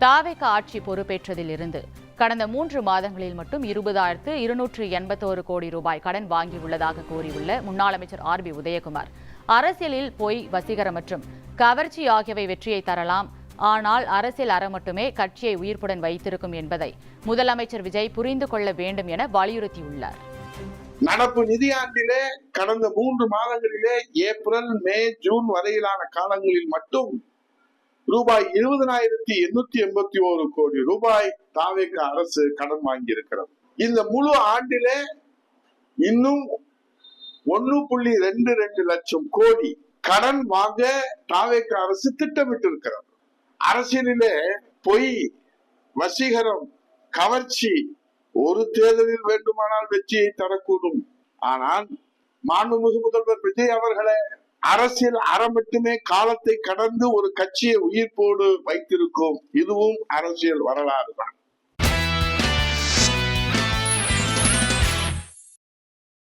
தாவேக ஆட்சி பொறுப்பேற்றதிலிருந்து கடந்த 3 மாதங்களில் மட்டும் 20,281 கோடி ரூபாய் கடன் வாங்கியுள்ளதாக கூறியுள்ள முன்னாள் அமைச்சர் ஆர்.பி. உதயகுமார், அரசியலில் பொய், வசீகரம் மற்றும் கவர்ச்சி ஆகியவை வெற்றியை தரலாம், ஆனால் அரசியல் அறம் மட்டுமே கட்சியை உயிர்ப்புடன் வைத்திருக்கும் என்பதை முதலமைச்சர் விஜய் புரிந்து கொள்ள வேண்டும் என வலியுறுத்தியுள்ளார். நடப்பு நிதியாண்டிலே கடந்த 3 மாதங்களிலே ஏப்ரல், மே, ஜூன் வரையிலான காலங்களில் மட்டும் ரூபாய் 20,881 கோடி ரூபாய் தாவேக அரசு கடன் வாங்கியிருக்கிறது. இந்த முழு ஆண்டிலே இன்னும் 1.22 லட்சம் கோடி கடன் வாங்க தாவேக அரசு திட்டமிட்டிருக்கிறது. அரசியலிலே பொய், வசீகரம், கவர்ச்சி ஒரு தேர்தலில் வேண்டுமானால் வெற்றியை தரக்கூடும். ஆனால் மாண்புமிகு முதல்வர் விஜய் அவர்களே, அரசியல் அறம் மட்டுமே காலத்தை கடந்து ஒரு கட்சியை உயிர்ப்போடு வைத்திருக்கும். இதுவும் அரசியல் வரலாறு தான்.